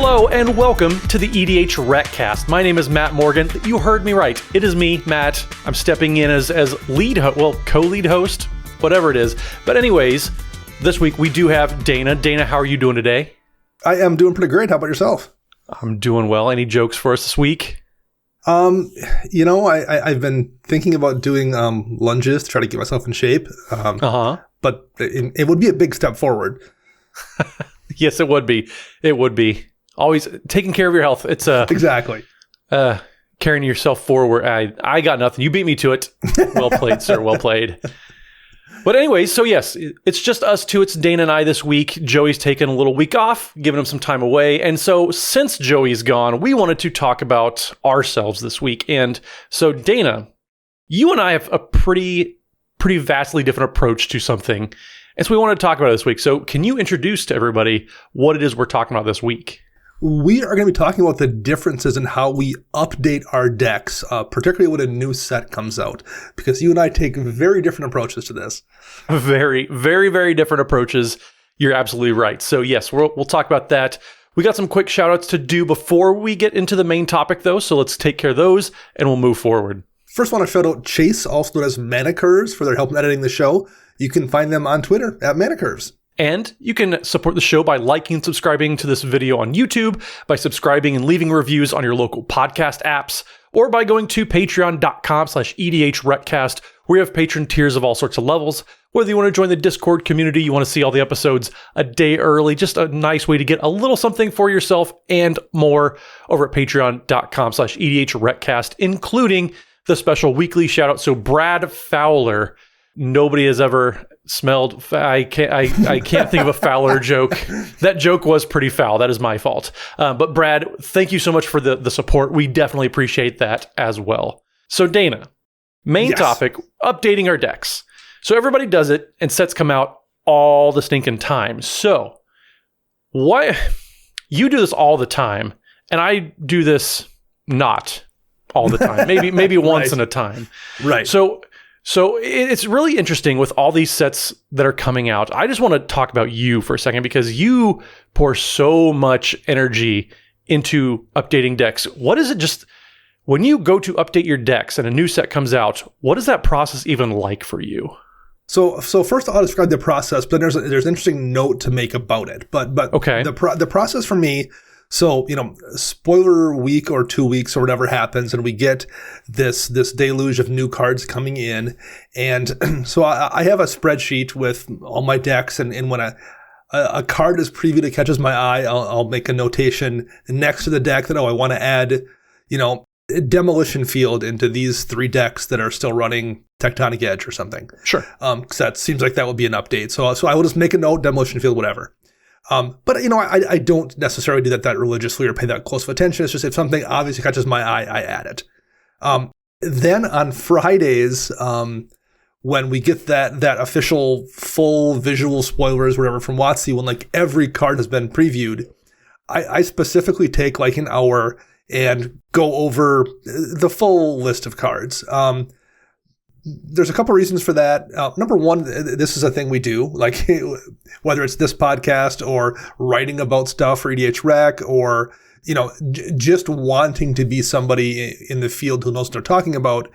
Hello and welcome to the EDHRECast. My name is Matt Morgan. You heard me right. It is me, Matt. I'm stepping in as co-lead host, whatever it is. But anyways, this week we do have Dana. Dana, how are you doing today? I am doing pretty great. How about yourself? I'm doing well. Any jokes for us this week? I've been thinking about doing lunges to try to get myself in shape. But it would be a big step forward. Yes, it would be. It would be. Always taking care of your health. It's exactly carrying yourself forward. I got nothing. You beat me to it. Well played, sir. Well played. But anyways, so yes, it's just us two. It's Dana and I this week. Joey's taken a little week off, giving him some time away. And so since Joey's gone, we wanted to talk about ourselves this week. And so Dana, you and I have a pretty vastly different approach to something. And so we wanted to talk about it this week. So can you introduce to everybody what it is we're talking about this week? We are going to be talking about the differences in how we update our decks, particularly when a new set comes out, because you and I take very different approaches to this. Very, very, very different approaches. You're absolutely right. So yes, we'll talk about that. We got some quick shout outs to do before we get into the main topic though. So let's take care of those and we'll move forward. First, I want to shout out Chase, also known as Manicurves, for their help in editing the show. You can find them on Twitter at Manicurves. And you can support the show by liking and subscribing to this video on YouTube, by subscribing and leaving reviews on your local podcast apps, or by going to patreon.com/EDHRECast, where you have patron tiers of all sorts of levels. Whether you want to join the Discord community, you want to see all the episodes a day early, just a nice way to get a little something for yourself and more over at patreon.com/EDHRECast, including the special weekly shout out. So Brad Fowler, nobody has ever smelled. I can't think of a fouler joke. That joke was pretty foul. That is my fault. But Brad, thank you so much for the support. We definitely appreciate that as well. So Dana, main topic, updating our decks. So everybody does it and sets come out all the stinking time. So why you do this all the time and I do this not all the time. Maybe once in a time. Right. So it's really interesting with all these sets that are coming out. I just want to talk about you for a second because you pour so much energy into updating decks. What is it just when you go to update your decks and a new set comes out, what is that process even like for you? So first I'll describe the process, but there's an interesting note to make about it. But okay. The process for me, so, spoiler week or 2 weeks or whatever happens, and we get this deluge of new cards coming in. And so I have a spreadsheet with all my decks, and when a card is previewed that catches my eye, I'll make a notation next to the deck that, I want to add, Demolition Field into these 3 decks that are still running Tectonic Edge or something. Sure. Because that seems like that would be an update. So I will just make a note, Demolition Field, whatever. But I don't necessarily do that religiously or pay that close of attention. It's just if something obviously catches my eye, I add it. Then on Fridays, when we get that official full visual spoilers, whatever, from WotC, when like every card has been previewed, I specifically take like an hour and go over the full list of cards. There's a couple reasons for that. Number one, this is a thing we do, like whether it's this podcast or writing about stuff for EDHREC or, just wanting to be somebody in the field who knows what they're talking about.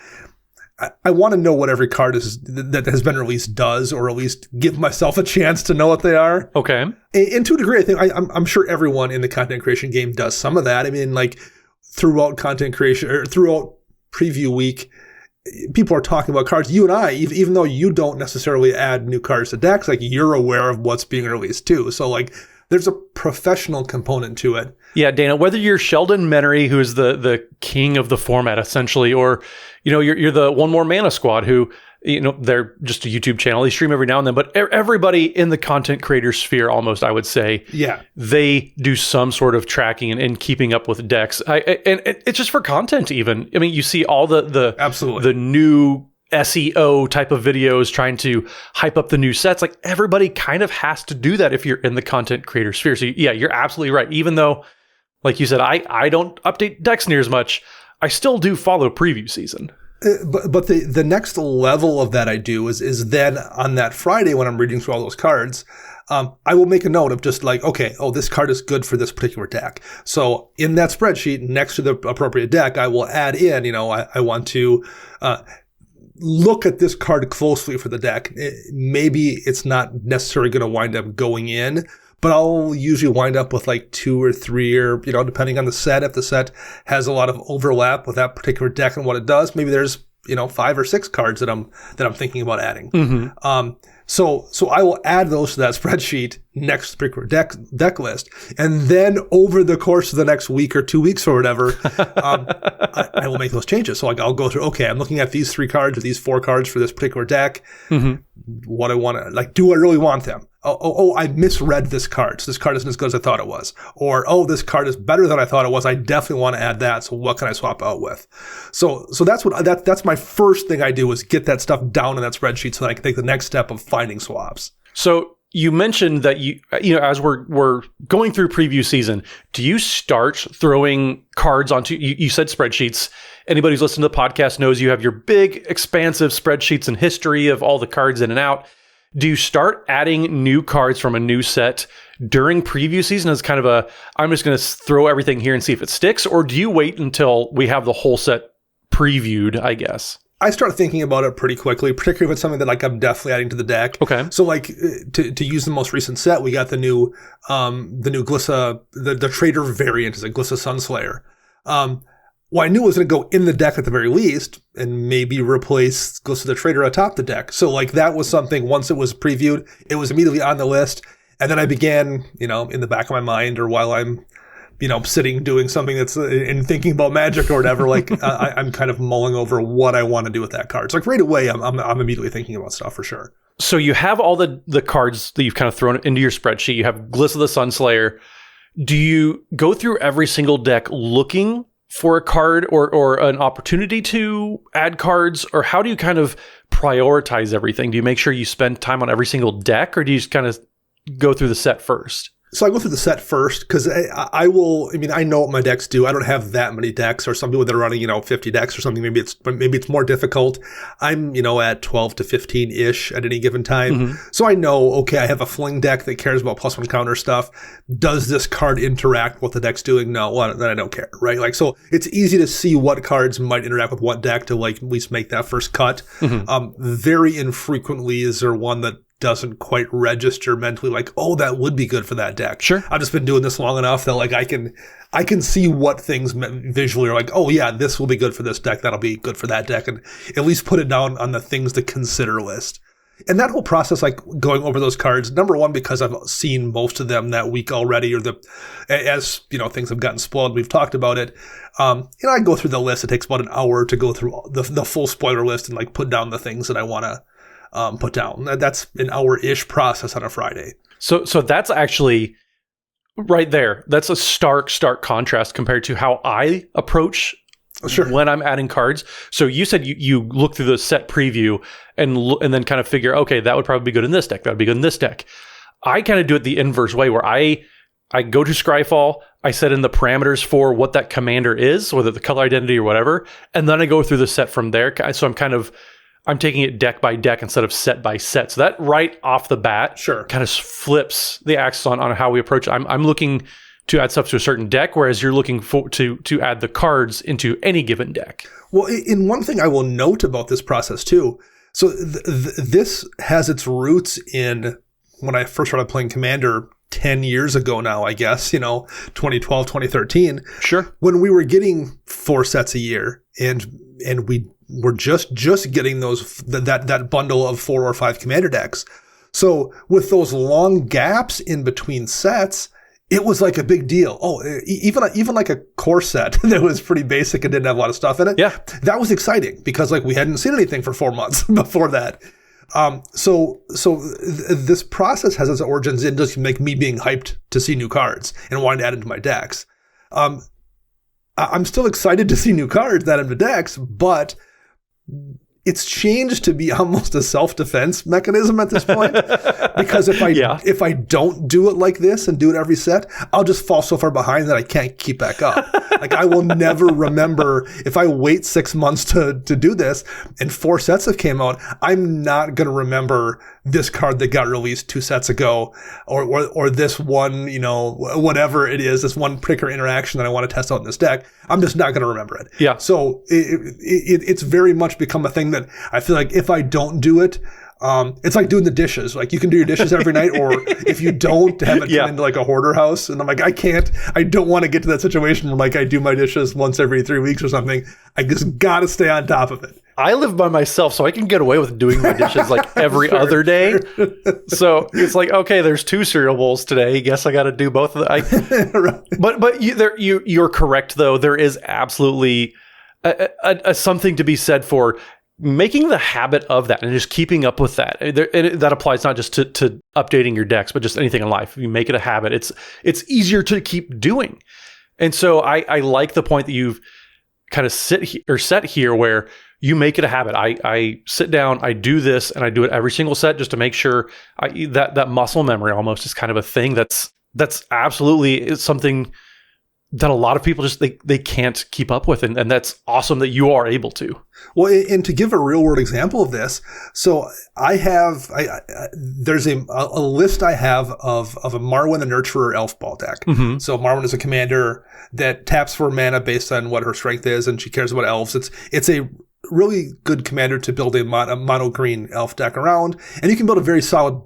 I want to know what every card that has been released does, or at least give myself a chance to know what they are. Okay. And to a degree, I think I'm sure everyone in the content creation game does some of that. I mean, like throughout content creation or throughout preview week, people are talking about cards. You and I, even though you don't necessarily add new cards to decks, like you're aware of what's being released too. So like there's a professional component to it. Yeah, Dana, whether you're Sheldon Menery, who is the king of the format essentially, or, you're the One More Mana Squad who, they're just a YouTube channel. They stream every now and then, but everybody in the content creator sphere, almost, I would say, they do some sort of tracking and keeping up with decks. And it's just for content even. I mean, you see all the absolutely the new SEO type of videos trying to hype up the new sets. Like everybody kind of has to do that if you're in the content creator sphere. So yeah, you're absolutely right. Even though, like you said, I don't update decks near as much, I still do follow preview season. But the next level of that I do is then on that Friday when I'm reading through all those cards, I will make a note of just like, okay, this card is good for this particular deck. So in that spreadsheet next to the appropriate deck, I will add in, I want to look at this card closely for the deck. Maybe it's not necessarily going to wind up going in, but I'll usually wind up with like 2 or 3 or, depending on the set. If the set has a lot of overlap with that particular deck and what it does, maybe there's, 5 or 6 cards that I'm thinking about adding. Mm-hmm. So I will add those to that spreadsheet next to the particular deck list. And then over the course of the next week or 2 weeks or whatever, I will make those changes. So I'll go through, okay, I'm looking at these 3 cards or these 4 cards for this particular deck. Mm-hmm. What I want to, do I really want them? I misread this card. So this card isn't as good as I thought it was. Or, this card is better than I thought it was. I definitely want to add that. So what can I swap out with? So that's my first thing I do is get that stuff down in that spreadsheet so that I can take the next step of finding swaps. So you mentioned that as we're going through preview season, do you start throwing cards onto, you said spreadsheets. Anybody who's listened to the podcast knows you have your big, expansive spreadsheets and history of all the cards in and out. Do you start adding new cards from a new set during preview season as kind of I'm just going to throw everything here and see if it sticks? Or do you wait until we have the whole set previewed, I guess? I start thinking about it pretty quickly, particularly if it's something that I'm definitely adding to the deck. Okay. So to use the most recent set, we got the new Glissa, the Trader variant is a Glissa Sunslayer. Well, I knew it was going to go in the deck at the very least and maybe replace Glissa the Trader atop the deck. So that was something, once it was previewed, it was immediately on the list. And then I began, in the back of my mind or while I'm, sitting doing something that's and thinking about Magic or whatever, I'm kind of mulling over what I want to do with that card. So right away, I'm immediately thinking about stuff for sure. So you have all the cards that you've kind of thrown into your spreadsheet. You have Glissa the Sunslayer. Do you go through every single deck looking for a card or an opportunity to add cards, or how do you kind of prioritize everything? Do you make sure you spend time on every single deck, or do you just kind of go through the set first? So I go through the set first because I know what my decks do. I don't have that many decks, or some people that are running, 50 decks or something. Maybe it's more difficult. I'm, at 12 to 15-ish at any given time. Mm-hmm. So I know, okay, I have a fling deck that cares about +1 counter stuff. Does this card interact with what the deck's doing? No, well, then I don't care, right? So it's easy to see what cards might interact with what deck to at least make that first cut. Mm-hmm. Very infrequently is there one that doesn't quite register mentally that would be good for that deck. Sure. I've just been doing this long enough that I can see what things visually are this will be good for this deck, that'll be good for that deck, and at least put it down on the things to consider list. And that whole process, going over those cards, number one, because I've seen most of them that week already, or as things have gotten spoiled, we've talked about it. I go through the list. It takes about an hour to go through the full spoiler list and put down the things that I want to put down. That's an hour-ish process on a Friday. So that's actually right there. That's a stark contrast compared to how I approach when I'm adding cards. So you said you look through the set preview and then kind of figure, okay, that would probably be good in this deck. That would be good in this deck. I kind of do it the inverse way, where I go to Scryfall, I set in the parameters for what that commander is, whether the color identity or whatever, and then I go through the set from there. So I'm taking it deck by deck instead of set by set. So that right off the bat kind of flips the axis on how we approach it. I'm looking to add stuff to a certain deck, whereas you're looking to add the cards into any given deck. Well, in one thing I will note about this process too, so this has its roots in when I first started playing Commander 10 years ago now, I guess, 2012, 2013. Sure. When we were getting 4 sets a year and we were just getting that bundle of 4 or 5 Commander decks. So with those long gaps in between sets, it was a big deal. Even a core set that was pretty basic and didn't have a lot of stuff in it. Yeah. That was exciting because we hadn't seen anything for 4 months before that. So this process has its origins in just me being hyped to see new cards and wanting to add into my decks. I'm still excited to see new cards that into decks, but it's changed to be almost a self-defense mechanism at this point. Because if I don't do it like this and do it every set, I'll just fall so far behind that I can't keep back up. Like I will never remember if I wait 6 months to do this and 4 sets have came out, I'm not going to remember this card that got released 2 sets ago or this one, whatever it is, this one particular interaction that I want to test out in this deck. I'm just not going to remember it. Yeah. So it's very much become a thing that I feel like if I don't do it, it's like doing the dishes. Like you can do your dishes every night, or if you don't, have it come into like a hoarder house. And I'm like, I don't want to get to that situation where like I do my dishes once every 3 weeks or something. I just got to stay on top of it. I live by myself, so I can get away with doing my dishes like every other day. So it's like, okay, there's 2 cereal bowls today. Guess I got to do both of them. Right. But you're correct, though. There is absolutely something to be said for making the habit of that and just keeping up with that. That applies not just to updating your decks, but just anything in life. If you make it a habit, it's easier to keep doing. And so I like the point that you've kind of set here where you make it a habit. I sit down, I do this, and I do it every single set just to make sure that muscle memory almost is kind of a thing that's absolutely something that a lot of people just they can't keep up with, and that's awesome that you are able to. Well, and to give a real world example of this, so there's a list I have of a Marwyn the Nurturer Elf Ball deck. Mm-hmm. So Marwyn is a commander that taps for mana based on what her strength is, and she cares about elves. It's a really good commander to build a mono green elf deck around, and you can build a very solid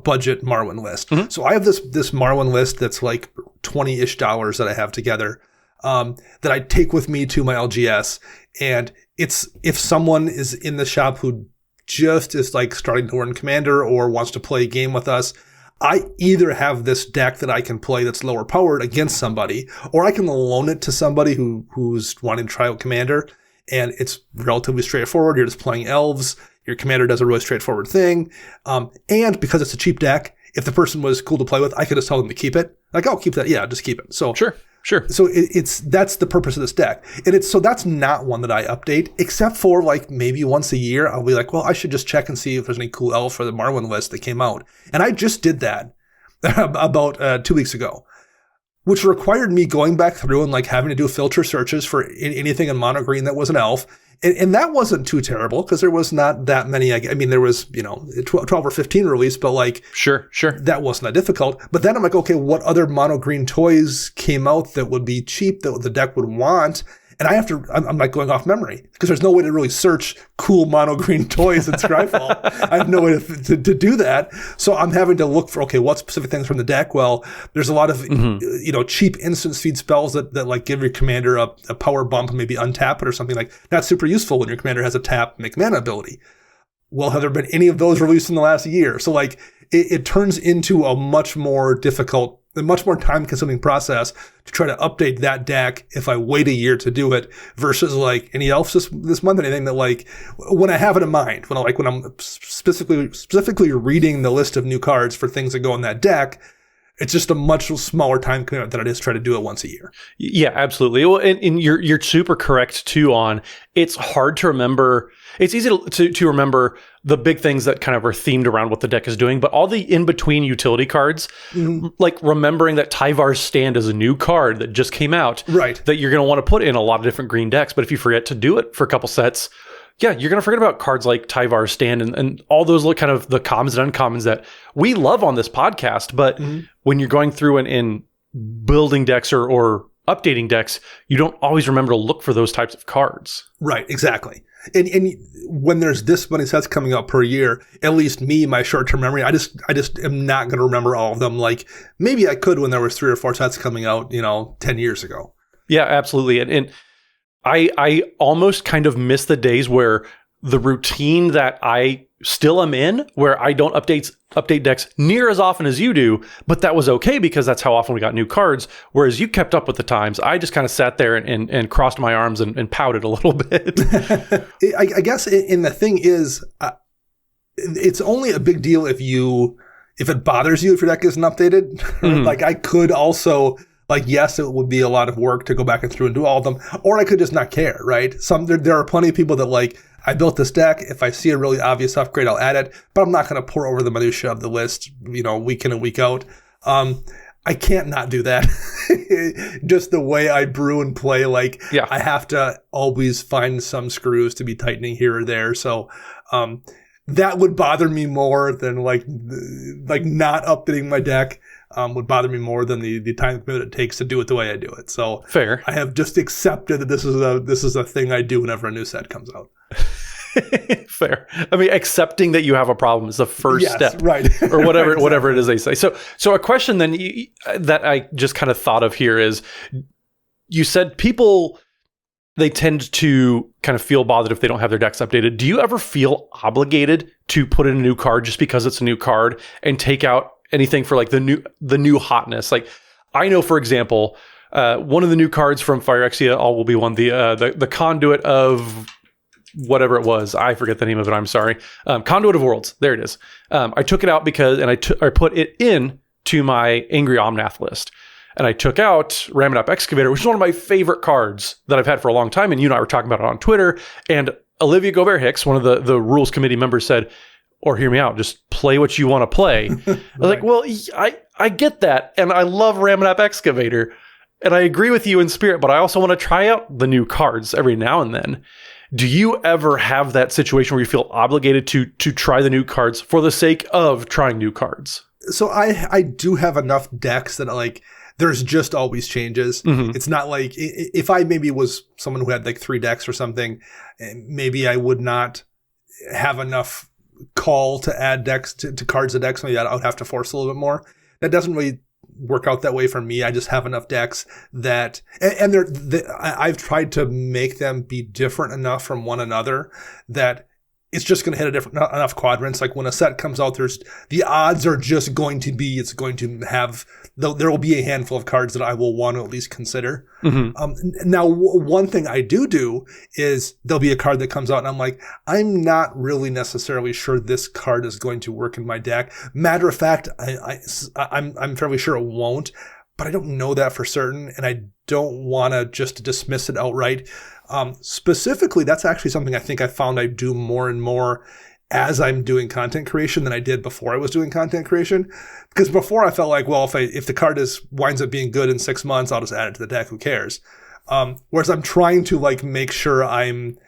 budget Marwyn list. Mm-hmm. So I have this Marwyn list that's like $20-ish that I have together that I take with me to my LGS. And it's if someone is in the shop who just is like starting to learn Commander or wants to play a game with us, I either have this deck that I can play that's lower powered against somebody, or I can loan it to somebody who's wanting to try out Commander. And it's relatively straightforward. You're just playing elves. Your commander does a really straightforward thing. And because it's a cheap deck, if the person was cool to play with, I could just tell them to keep it. Like, oh, keep that. Yeah, just keep it. So Sure. So that's the purpose of this deck. And so that's not one that I update, except for like maybe once a year. I'll be like, well, I should just check and see if there's any cool elf for the Marwyn list that came out. And I just did that about 2 weeks ago, which required me going back through and like having to do filter searches for anything in mono green that was an elf. And that wasn't too terrible because there was not that many. I mean, there was, 12 or 15 released, but like, sure, that wasn't that difficult. But then I'm like, okay, what other mono green toys came out that would be cheap that the deck would want? And I'm like going off memory because there's no way to really search cool mono green toys in Scryfall. I have no way to do that. So I'm having to look for, okay, what specific things from the deck? Well, there's a lot of, cheap instant speed spells that like give your commander a power bump and maybe untap it or something like that's super useful when your commander has a tap make mana ability. Well, have there been any of those released in the last year? So like it turns into a much more difficult, a much more time-consuming process to try to update that deck if I wait a year to do it versus like any elves this month, anything that like when I have it in mind, when I'm specifically reading the list of new cards for things that go in that deck, it's just a much smaller time commitment than it is to try to do it once a year. Yeah, absolutely. Well, and you're super correct too on it's hard to remember. It's easy to remember the big things that kind of are themed around what the deck is doing, but all the in-between utility cards, like remembering that Tyvar's Stand is a new card that just came out, right? That you're going to want to put in a lot of different green decks. But if you forget to do it for a couple sets, yeah, you're going to forget about cards like Tyvar's Stand and all those kind of the commons and uncommons that we love on this podcast. But when you're going through and building decks or updating decks, you don't always remember to look for those types of cards. Right, exactly. And when there's this many sets coming out per year, at least me, my short-term memory, I just am not going to remember all of them. Like maybe I could when there was 3 or 4 sets coming out, 10 years ago. Yeah, absolutely. And I almost kind of miss the days where the routine that I still am in, where I don't update decks near as often as you do, but that was okay because that's how often we got new cards. Whereas you kept up with the times. I just kind of sat there and crossed my arms and pouted a little bit. I guess, and the thing is, it's only a big deal if it bothers you if your deck isn't updated. Like I could also, like, yes, it would be a lot of work to go back and through and do all of them, or I could just not care, right? There are plenty of people that like, I built this deck. If I see a really obvious upgrade, I'll add it, but I'm not going to pour over the minutia of the list, week in and week out. I can't not do that. Just the way I brew and play, I have to always find some screws to be tightening here or there. So that would bother me more than not updating my deck. Would bother me more than the time it takes to do it the way I do it. So fair. I have just accepted that this is a thing I do whenever a new set comes out. Fair. I mean, accepting that you have a problem is the first step, right? Or whatever, exactly. Whatever it is they say. So a question then that I just kind of thought of here is, you said people, they tend to kind of feel bothered if they don't have their decks updated. Do you ever feel obligated to put in a new card just because it's a new card and take out anything for like the new hotness? Like, I know, for example, one of the new cards from Phyrexia, all will be one, the Conduit of whatever it was. I forget the name of it. I'm sorry. Conduit of Worlds. There it is. I took it out I put it in to my Angry Omnath list. And I took out Raminap Excavator, which is one of my favorite cards that I've had for a long time. And you and I were talking about it on Twitter. And Olivia Gobert-Hicks, one of the rules committee members, said, or hear me out, just play what you want to play. I was like, well, I get that. And I love Raminap Excavator. And I agree with you in spirit, but I also want to try out the new cards every now and then. Do you ever have that situation where you feel obligated to try the new cards for the sake of trying new cards? So I do have enough decks that there's just always changes. Mm-hmm. It's not like if I maybe was someone who had 3 decks or something, maybe I would not have enough call to add decks to cards to decks. Maybe I would have to force a little bit more. That doesn't really work out that way for me. I just have enough decks that, and I've tried to make them be different enough from one another that it's just going to hit enough quadrants. Like when a set comes out, the odds are just going to be, it's going to have, there will be a handful of cards that I will want to at least consider. Mm-hmm. Now, one thing I do is there'll be a card that comes out and I'm like, I'm not really necessarily sure this card is going to work in my deck. Matter of fact, I'm fairly sure it won't, but I don't know that for certain. And I don't want to just dismiss it outright. Specifically, that's actually something I think I found I do more and more as I'm doing content creation than I did before I was doing content creation. Because before I felt like, well, if the card winds up being good in 6 months, I'll just add it to the deck. Who cares? Whereas I'm trying to make sure I'm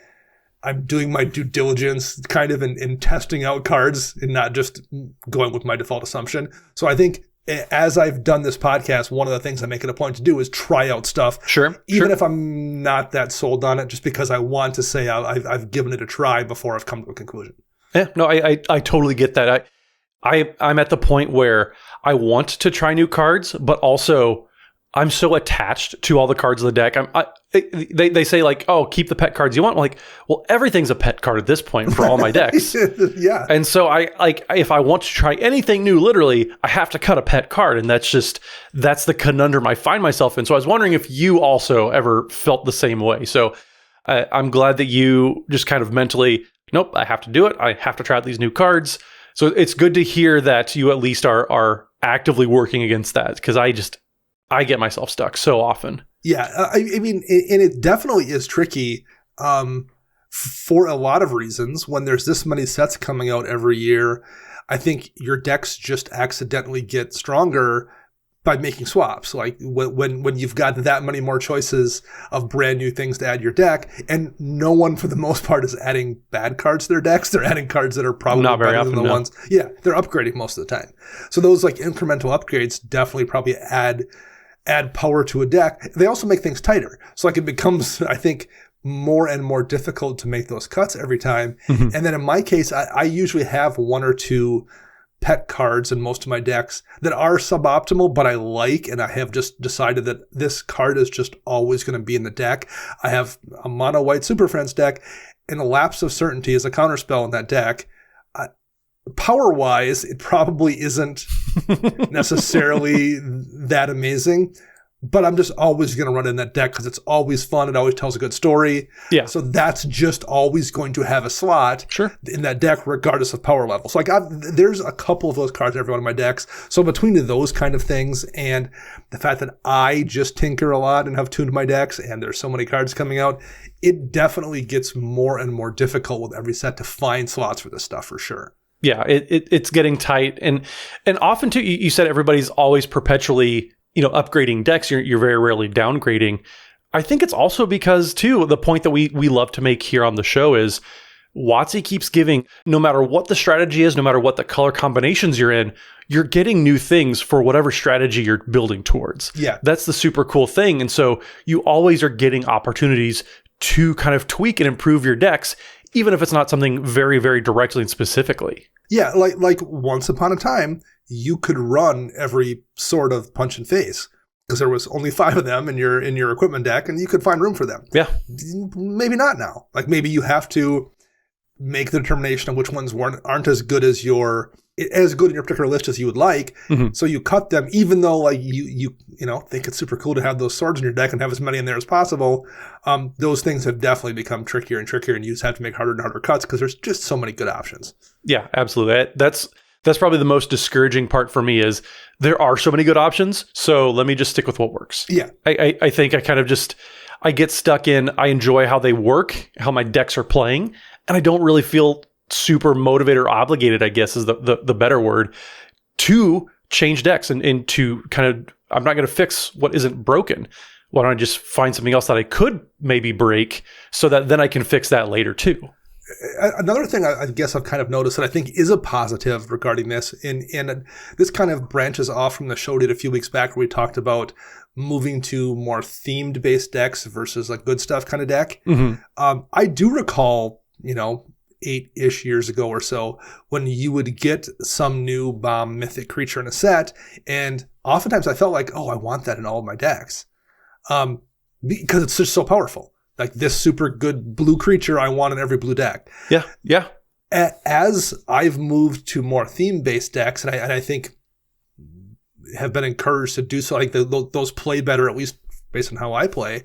doing my due diligence kind of in testing out cards and not just going with my default assumption. So I think as I've done this podcast, one of the things I make it a point to do is try out stuff. Sure. Even if I'm not that sold on it, just because I want to say I've given it a try before I've come to a conclusion. Yeah, no, I totally get that. I'm at the point where I want to try new cards, but also I'm so attached to all the cards in the deck. They say oh, keep the pet cards you want. I'm like, well, everything's a pet card at this point for all my decks. Yeah. And so if I want to try anything new, literally, I have to cut a pet card. And that's the conundrum I find myself in. So I was wondering if you also ever felt the same way. So I'm glad that you just kind of mentally, nope, I have to do it. I have to try out these new cards. So it's good to hear that you at least are actively working against that, because I get myself stuck so often. Yeah, I mean, and it definitely is tricky for a lot of reasons. When there's this many sets coming out every year, I think your decks just accidentally get stronger by making swaps. Like when you've got that many more choices of brand new things to add your deck, and no one for the most part is adding bad cards to their decks. They're adding cards that are probably not very better often, than the no. ones. Yeah, they're upgrading most of the time. So those incremental upgrades definitely probably add power to a deck. They also make things tighter. So it becomes, I think, more and more difficult to make those cuts every time. Mm-hmm. And then in my case, I usually have 1 or 2 pet cards in most of my decks that are suboptimal, but I like, and I have just decided that this card is just always going to be in the deck. I have a mono white Super Friends deck, and a Lapse of Certainty is a counterspell in that deck. Power-wise, it probably isn't necessarily that amazing, but I'm just always going to run in that deck because it's always fun. It always tells a good story. Yeah. So that's just always going to have a slot in that deck, regardless of power level. So there's a couple of those cards in every one of my decks. So between those kind of things and the fact that I just tinker a lot and have tuned my decks and there's so many cards coming out, it definitely gets more and more difficult with every set to find slots for this stuff for sure. Yeah, it's getting tight. And often too, you said everybody's always perpetually upgrading decks, you're very rarely downgrading. I think it's also because, too, the point that we love to make here on the show is WotC keeps giving, no matter what the strategy is, no matter what the color combinations you're in, you're getting new things for whatever strategy you're building towards. Yeah. That's the super cool thing. And so you always are getting opportunities to kind of tweak and improve your decks, even if it's not something very, very directly and specifically. Yeah, like once upon a time, you could run every sort of punch and face because there was only 5 of them in your equipment deck, and you could find room for them. Yeah, maybe not now. Like maybe you have to make the determination of which ones aren't as good as good in your particular list as you would like. Mm-hmm. So you cut them, even though like you think it's super cool to have those swords in your deck and have as many in there as possible. Those things have definitely become trickier and trickier, and you just have to make harder and harder cuts because there's just so many good options. Yeah, absolutely. That's probably the most discouraging part for me is there are so many good options. So let me just stick with what works. Yeah. I think I kind of I get stuck in, I enjoy how they work, how my decks are playing, and I don't really feel super motivated or obligated, I guess is the better word, to change decks and to kind of, I'm not going to fix what isn't broken. Why don't I just find something else that I could maybe break so that then I can fix that later too? Another thing I guess I've kind of noticed that I think is a positive regarding this, and this kind of branches off from the show we did a few weeks back where we talked about moving to more themed based decks versus a good stuff kind of deck. Mm-hmm. I do recall, 8-ish years ago or so when you would get some new bomb mythic creature in a set, and oftentimes I felt like, oh, I want that in all of my decks because it's just so powerful. Like this super good blue creature I want in every blue deck. Yeah, yeah. As I've moved to more theme-based decks, and I think have been encouraged to do so, like those play better, at least based on how I play,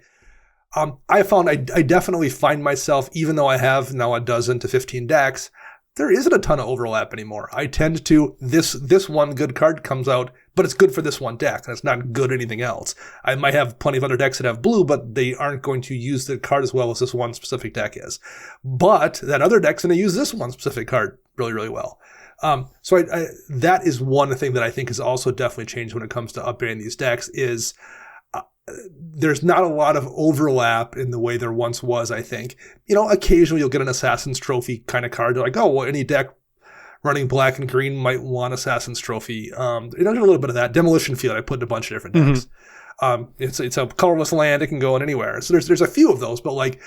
I found I definitely find myself, even though I have now 12 to 15 decks, there isn't a ton of overlap anymore. I tend to, this one good card comes out, but it's good for this one deck, and it's not good anything else. I might have plenty of other decks that have blue, but they aren't going to use the card as well as this one specific deck is. But that other deck's going to use this one specific card really, really well. So that is one thing that I think has also definitely changed when it comes to updating these decks is there's not a lot of overlap in the way there once was, I think. Occasionally you'll get an Assassin's Trophy kind of card. They're like, oh, well, any deck running black and green might want Assassin's Trophy. A little bit of that. Demolition Field, I put in a bunch of different decks. Mm-hmm. It's a colorless land. It can go in anywhere. So there's a few of those, but like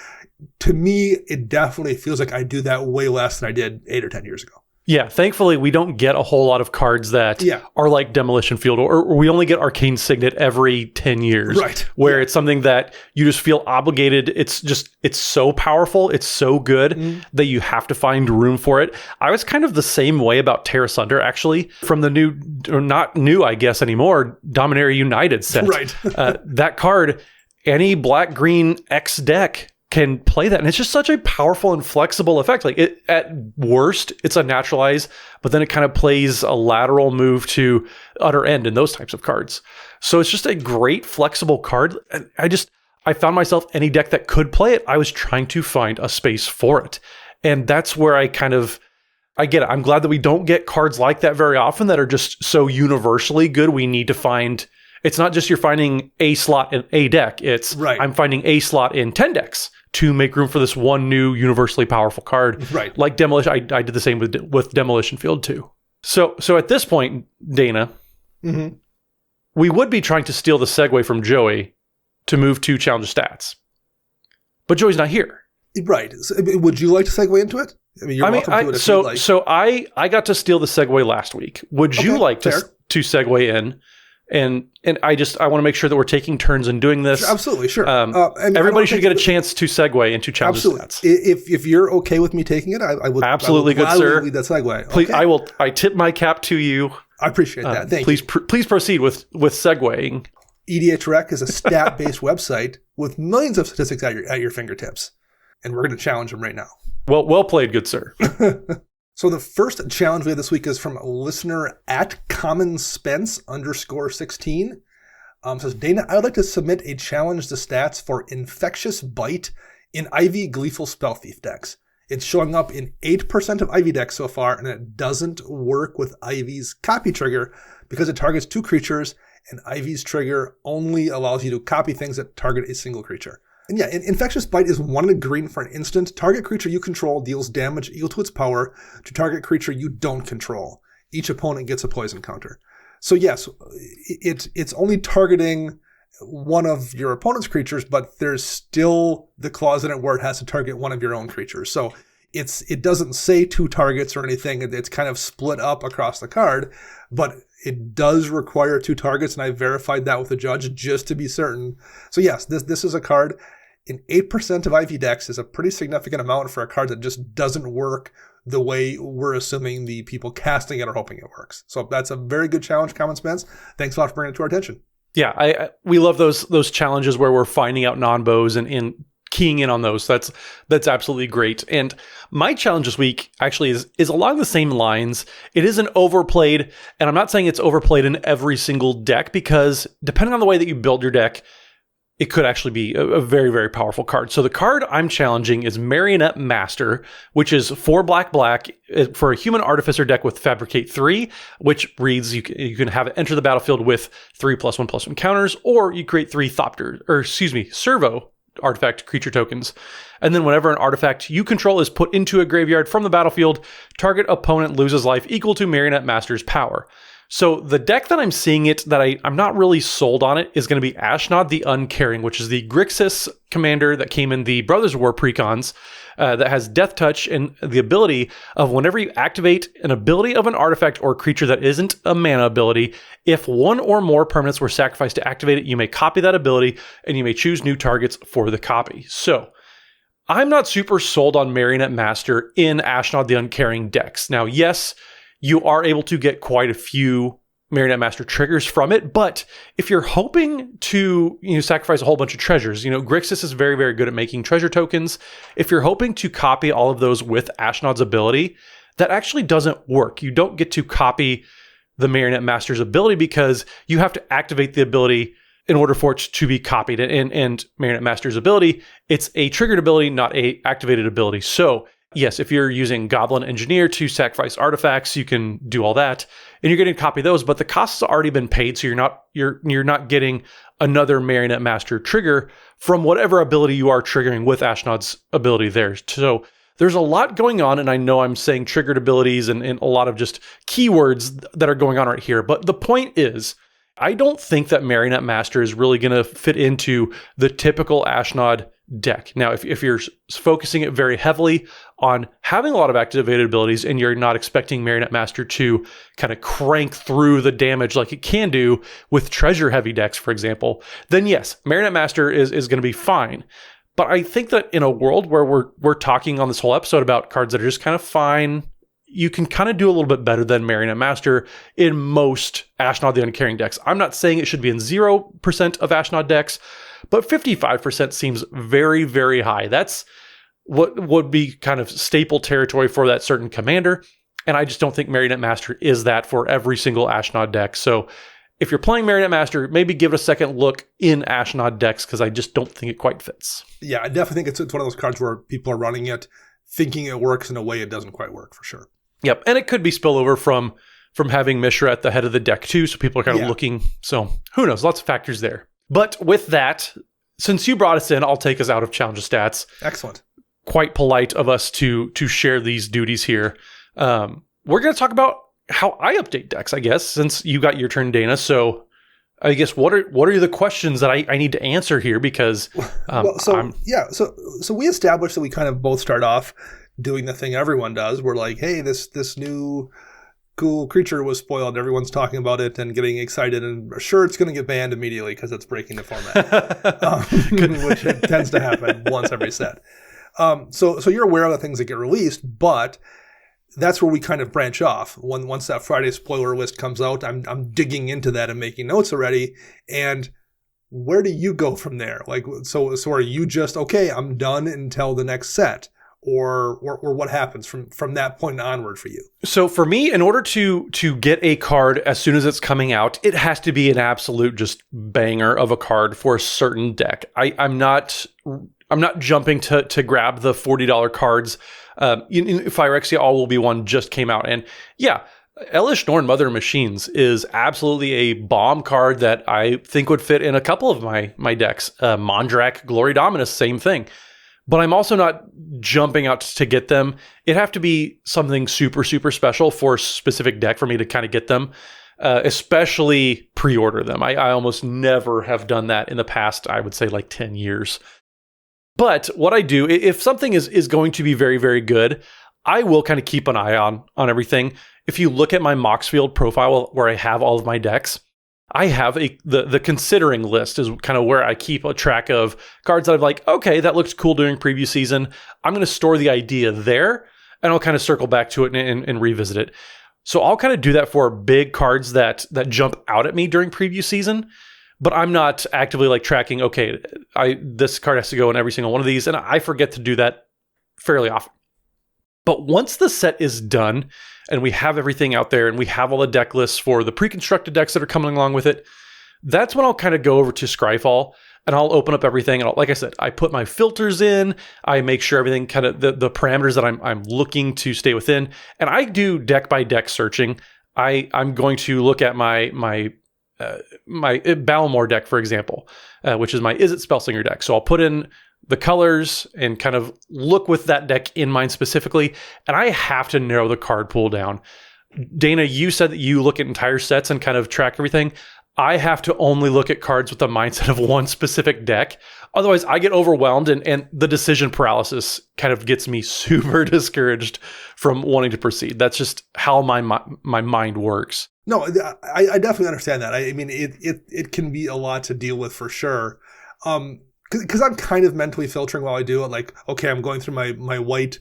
to me, it definitely feels like I do that way less than I did 8 or 10 years ago. Yeah, thankfully, we don't get a whole lot of cards that are like Demolition Field, or we only get Arcane Signet every 10 years, right? Where it's something that you just feel obligated. It's so powerful, it's so good that you have to find room for it. I was kind of the same way about Terra Sunder, actually, from the new, or not new, I guess, anymore, Dominaria United set. Right. That card, any black-green X deck can play that, and it's just such a powerful and flexible effect. Like it, at worst, it's a naturalize, but then it kind of plays a lateral move to utter end in those types of cards. So it's just a great flexible card. And I found myself any deck that could play it, I was trying to find a space for it, and that's where I get it. I'm glad that we don't get cards like that very often that are just so universally good. We need to find. It's not just you're finding a slot in a deck. It's I'm finding a slot in 10 decks to make room for this one new universally powerful card. Right. Like Demolition. I did the same with Demolition Field too. So at this point, Dana, we would be trying to steal the segue from Joey to move to Challenger Stats. But Joey's not here. Right. So, would you like to segue into it? You're welcome to it if you'd like. So I got to steal the segue last week. Would you like to segue in? And I want to make sure that we're taking turns in doing this. Absolutely, sure. Everybody should get a chance to segue into Challenger Stats. If you're okay with me taking it, I would absolutely, good sir. Lead that segue. Please, I tip my cap to you. I appreciate that. Thank you. Please proceed with segueing. EDHREC is a stat-based website with millions of statistics at your fingertips. And we're going to challenge them right now. Well played, good sir. So the first challenge we have this week is from a listener at commonspence_16. Says, Dana, I would like to submit a challenge to stats for Infectious Bite in Ivy Gleeful Spell Thief decks. It's showing up in 8% of Ivy decks so far, and it doesn't work with Ivy's copy trigger because it targets 2 creatures, and Ivy's trigger only allows you to copy things that target a single creature. And yeah, Infectious Bite is 1 green for an instant. Target creature you control deals damage equal to its power to target creature you don't control. Each opponent gets a poison counter. So yes, it's only targeting one of your opponent's creatures, but there's still the clause in it where it has to target one of your own creatures. So it doesn't say 2 targets or anything. It's kind of split up across the card, but it does require 2 targets, and I verified that with the judge just to be certain. So yes, this is a card in 8% of Ivy decks is a pretty significant amount for a card that just doesn't work the way we're assuming the people casting it are hoping it works. So that's a very good challenge, Common Spence. Thanks a lot for bringing it to our attention. Yeah, we love those challenges where we're finding out non-bows and keying in on those. That's absolutely great. And my challenge this week actually is along the same lines. It isn't overplayed, and I'm not saying it's overplayed in every single deck, because depending on the way that you build your deck, it could actually be a very, very powerful card. So the card I'm challenging is Marionette Master, which is 4 black for a human artificer deck with Fabricate 3, which reads you can have it enter the battlefield with 3+1/+1 counters, or you create 3 servo artifact creature tokens. And then whenever an artifact you control is put into a graveyard from the battlefield, target opponent loses life equal to Marionette Master's power. So the deck that I'm seeing it, that I'm not really sold on it, is going to be Ashnod the Uncaring, which is the Grixis commander that came in the Brothers War precons, that has Death Touch and the ability of whenever you activate an ability of an artifact or creature that isn't a mana ability, if 1 or more permanents were sacrificed to activate it, you may copy that ability and you may choose new targets for the copy. So I'm not super sold on Marionette Master in Ashnod the Uncaring decks. Now, yes, you are able to get quite a few Marionette Master triggers from it, but if you're hoping to sacrifice a whole bunch of treasures, Grixis is very, very good at making treasure tokens. If you're hoping to copy all of those with Ashnod's ability, that actually doesn't work. You don't get to copy the Marionette Master's ability because you have to activate the ability in order for it to be copied. And Marionette Master's ability, it's a triggered ability, not a activated ability. So yes, if you're using Goblin Engineer to sacrifice artifacts, you can do all that, and you're getting to copy those. But the cost has already been paid, so you're not getting another Marionette Master trigger from whatever ability you are triggering with Ashnod's ability there. So there's a lot going on, and I know I'm saying triggered abilities and a lot of just keywords that are going on right here. But the point is, I don't think that Marionette Master is really going to fit into the typical Ashnod deck. Now, if you're focusing it very heavily on having a lot of activated abilities and you're not expecting Marionette Master to kind of crank through the damage like it can do with treasure-heavy decks, for example, then yes, Marionette Master is going to be fine. But I think that in a world where we're talking on this whole episode about cards that are just kind of fine, you can kind of do a little bit better than Marionette Master in most Ashnod the Uncaring decks. I'm not saying it should be in 0% of Ashnod decks, but 55% seems very, very high. That's what would be kind of staple territory for that certain commander. And I just don't think Marionette Master is that for every single Ashnod deck. So if you're playing Marionette Master, maybe give it a second look in Ashnod decks, because I just don't think it quite fits. Yeah, I definitely think it's one of those cards where people are running it thinking it works in a way it doesn't quite work, for sure. Yep, and it could be spillover from having Mishra at the head of the deck too, so people are kind of looking. So who knows? Lots of factors there. But with that, since you brought us in, I'll take us out of Challenge of Stats. Excellent. Quite polite of us to share these duties here. We're going to talk about how I update decks, I guess, since you got your turn, Dana. So I guess what are the questions that I need to answer here? Because so we established that we kind of both start off doing the thing everyone does. We're like, hey, this new cool creature was spoiled. Everyone's talking about it and getting excited, and sure, it's going to get banned immediately because it's breaking the format, which tends to happen once every set. So you're aware of the things that get released, but that's where we kind of branch off. Once that Friday spoiler list comes out, I'm digging into that and making notes already, and where do you go from there? Like, so are you just, okay, I'm done until the next set? Or what happens from that point onward for you? So for me, in order to get a card as soon as it's coming out, it has to be an absolute just banger of a card for a certain deck. I'm not jumping to grab the $40 cards. Phyrexia All Will Be One just came out, and yeah, Elish Norn Mother of Machines is absolutely a bomb card that I think would fit in a couple of my decks. Mondrak Glory Dominus, same thing. But I'm also not jumping out to get them. It'd have to be something super, super special for a specific deck for me to kind of get them, especially pre-order them. I almost never have done that in the past, I would say like 10 years. But what I do, if something is going to be very, very good, I will kind of keep an eye on everything. If you look at my Moxfield profile where I have all of my decks, I have the considering list is kind of where I keep a track of cards that I'm like, okay, that looks cool during preview season. I'm going to store the idea there, and I'll kind of circle back to it and revisit it. So I'll kind of do that for big cards that jump out at me during preview season, but I'm not actively like tracking, okay, this card has to go in every single one of these, and I forget to do that fairly often. But once the set is done and we have everything out there and we have all the deck lists for the pre-constructed decks that are coming along with it, that's when I'll kind of go over to Scryfall and I'll open up everything. And like I said, I put my filters in, I make sure everything kind of the parameters that I'm looking to stay within. And I do deck by deck searching. I'm going to look at my Balamore deck, for example, which is my Is It Spellslinger deck. So I'll put in the colors and kind of look with that deck in mind specifically. And I have to narrow the card pool down. Dana, you said that you look at entire sets and kind of track everything. I have to only look at cards with the mindset of one specific deck. Otherwise, I get overwhelmed and the decision paralysis kind of gets me super discouraged from wanting to proceed. That's just how my mind works. No, I definitely understand that. I mean, it can be a lot to deal with for sure. Because I'm kind of mentally filtering while I do it. Like, okay, I'm going through my white,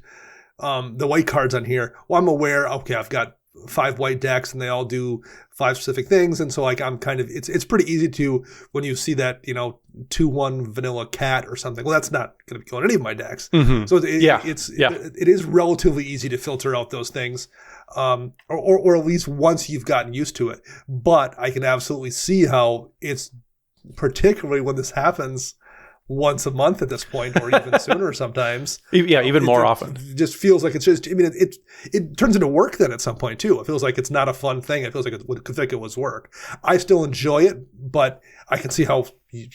the white cards on here. Well, I'm aware, okay, I've got 5 white decks and they all do 5 specific things. And so like, I'm kind of, it's pretty easy to, when you see that, 2-1 vanilla cat or something, well, that's not going to be killing any of my decks. Mm-hmm. So it is relatively easy to filter out those things. Or at least once you've gotten used to it. But I can absolutely see how it's, particularly when this happens once a month at this point, or even sooner sometimes. Yeah, even more often. It just feels like it's just, I mean, it turns into work then at some point too. It feels like it's not a fun thing. It feels like it was work. I still enjoy it, but I can see how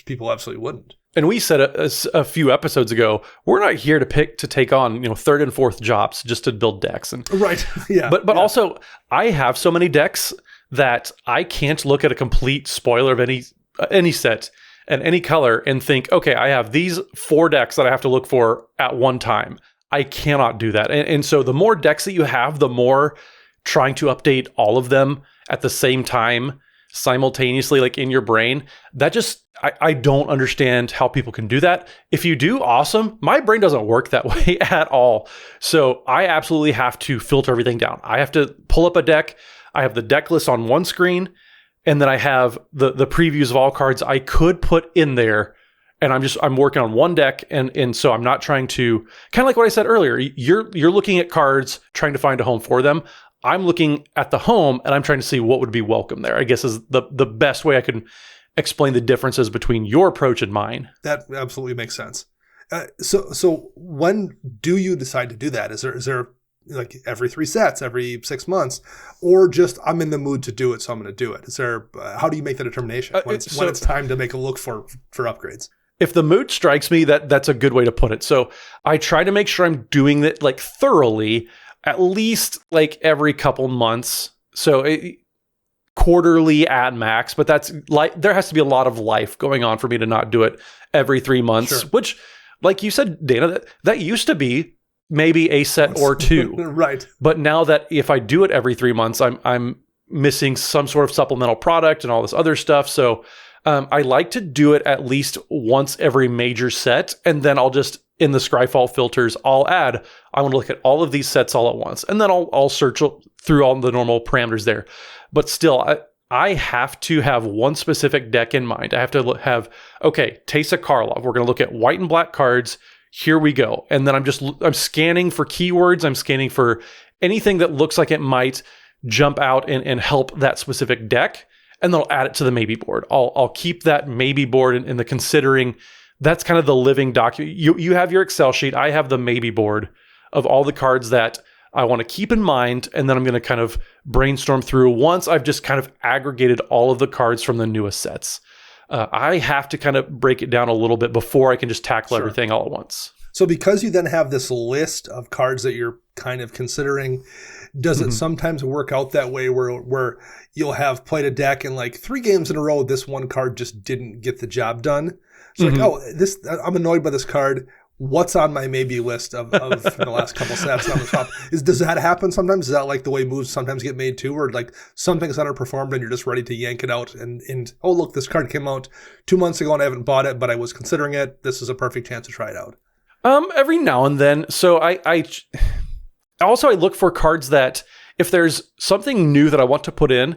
people absolutely wouldn't. And we said a few episodes ago, we're not here to take on, 3rd and 4th jobs just to build decks. And right. Yeah. But also, I have so many decks that I can't look at a complete spoiler of any set and any color and think, okay, I have these 4 decks that I have to look for at one time. I cannot do that. And so the more decks that you have, the more trying to update all of them at the same time, simultaneously, like in your brain, that just, I don't understand how people can do that. If you do, awesome. My brain doesn't work that way at all. So I absolutely have to filter everything down. I have to pull up a deck. I have the deck list on one screen. And then I have the previews of all cards I could put in there, and I'm working on one deck, and so I'm not trying to, kind of like what I said earlier. You're looking at cards, trying to find a home for them. I'm looking at the home, and I'm trying to see what would be welcome there. I guess is the best way I can explain the differences between your approach and mine. That absolutely makes sense. So when do you decide to do that? Is there like every 3 sets, every 6 months, or just I'm in the mood to do it, so I'm going to do it? Is there? How do you make the determination when it's time to make a look for upgrades? If the mood strikes me, that's a good way to put it. So I try to make sure I'm doing it like thoroughly, at least like every couple months. So quarterly at max, but that's like there has to be a lot of life going on for me to not do it every 3 months. Sure. Which, like you said, Dana, that used to be maybe a set or 2. Right. But now that if I do it every 3 months, I'm missing some sort of supplemental product and all this other stuff. So I like to do it at least once every major set. And then I'll just, in the Scryfall filters, I'll add, I want to look at all of these sets all at once. And then I'll search through all the normal parameters there. But still, I have to have one specific deck in mind. I have to have, okay, Teysa Karlov. We're going to look at white and black cards. Here we go. And then I'm scanning for keywords. I'm scanning for anything that looks like it might jump out and help that specific deck. And then I'll add it to the maybe board. I'll keep that maybe board in the considering. That's kind of the living document. You have your Excel sheet. I have the maybe board of all the cards that I want to keep in mind. And then I'm going to kind of brainstorm through once I've just kind of aggregated all of the cards from the newest sets. I have to kind of break it down a little bit before I can just tackle everything all at once. So because you then have this list of cards that you're kind of considering, does it sometimes work out that way where you'll have played a deck and like 3 games in a row, this one card just didn't get the job done? So like, I'm annoyed by this card. What's on my maybe list of the last couple sets on the top? Does that happen sometimes? Is that like the way moves sometimes get made too, or like something's underperformed and you're just ready to yank it out and oh look, this card came out 2 months ago and I haven't bought it, but I was considering it. This is a perfect chance to try it out. Every now and then. So I look for cards that if there's something new that I want to put in,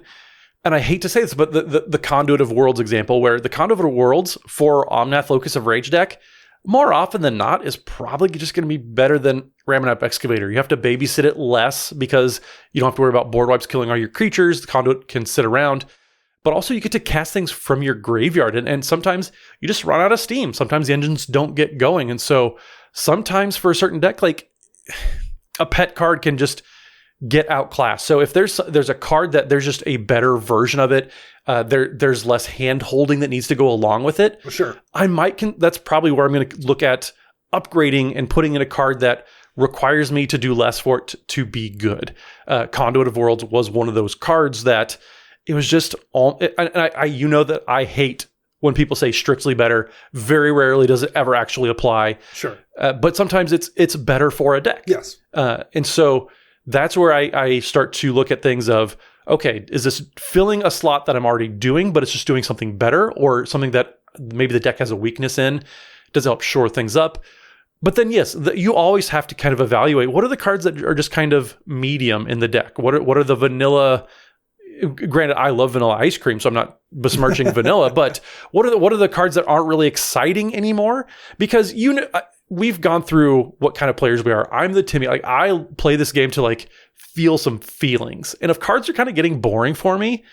and I hate to say this, but the Conduit of Worlds example, where the Conduit of Worlds for Omnath Locus of Rage deck, more often than not, is probably just going to be better than Ramunap Excavator. You have to babysit it less because you don't have to worry about board wipes killing all your creatures. The Conduit can sit around. But also you get to cast things from your graveyard. And sometimes you just run out of steam. Sometimes the engines don't get going. And so sometimes for a certain deck, like a pet card can just get outclassed. So if there's a card that there's just a better version of it, there's less hand holding that needs to go along with it. Sure. That's probably where I'm going to look at upgrading and putting in a card that requires me to do less for it to be good. Conduit of Worlds was one of those cards that it was just all, and that I hate when people say strictly better. Very rarely does it ever actually apply. Sure. But sometimes it's better for a deck. Yes. And so that's where I start to look at things of, okay, is this filling a slot that I'm already doing, but it's just doing something better, or something that maybe the deck has a weakness in? Does it help shore things up? But then, yes, you always have to kind of evaluate what are the cards that are just kind of medium in the deck. What are the vanilla? Granted, I love vanilla ice cream, so I'm not besmirching vanilla. But what are the cards that aren't really exciting anymore? Because we've gone through what kind of players we are. I'm the Timmy. Like, I play this game to like feel some feelings, and if cards are kind of getting boring for me,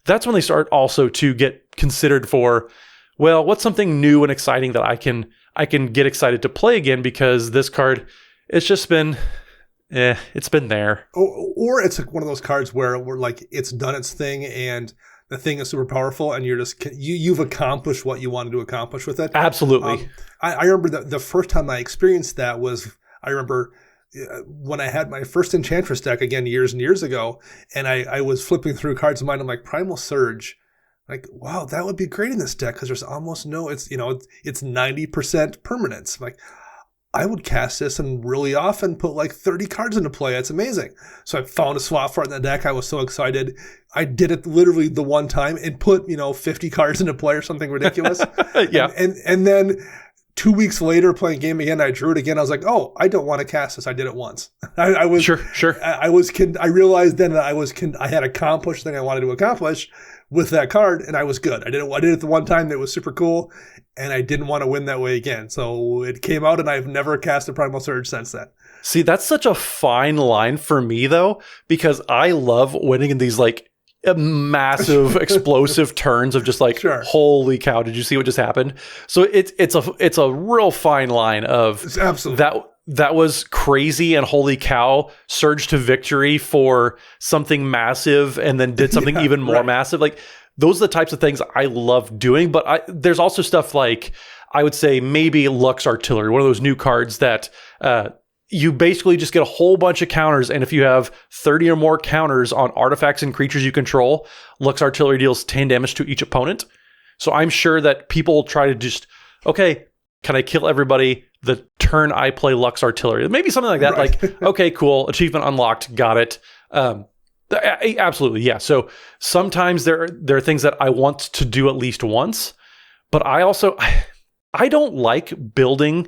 that's when they start also to get considered for, well, what's something new and exciting that I can get excited to play again, because this card, it's just been. It's been there. Or it's one of those cards where we're like, it's done its thing and the thing is super powerful and you've accomplished what you wanted to accomplish with it. Absolutely. I remember the first time I experienced that was, I remember when I had my first Enchantress deck, again, years and years ago, and I was flipping through cards of mine. I'm like, Primal Surge. Like, wow, that would be great in this deck because there's almost no, it's 90% permanence. I'm like, I would cast this and really often put like 30 cards into play. It's amazing. So I found a slot for it in the deck. I was so excited. I did it literally the one time and put, 50 cards into play or something ridiculous. Yeah. And then 2 weeks later playing game again, I drew it again. I was like, oh, I don't want to cast this. I did it once. I was sure. I realized then that I had accomplished the thing I wanted to accomplish with that card, and I was good. I did it the one time that was super cool, and I didn't want to win that way again. So it came out, and I've never cast a Primal Surge since then. See, that's such a fine line for me, though, because I love winning in these like massive explosive turns of just like, Holy cow, did you see what just happened? So it's a real fine line of it's absolutely that was crazy and holy cow, surged to victory for something massive and then did something even more massive. Like, those are the types of things I love doing. But there's also stuff like, I would say maybe Lux Artillery, one of those new cards that you basically just get a whole bunch of counters. And if you have 30 or more counters on artifacts and creatures you control, Lux Artillery deals 10 damage to each opponent. So I'm sure that people try to just, okay, can I kill everybody the turn I play Lux Artillery? Maybe something like that. Right. Like, okay, cool. Achievement unlocked. Got it. Absolutely. Yeah. So sometimes there are things that I want to do at least once, but I don't like building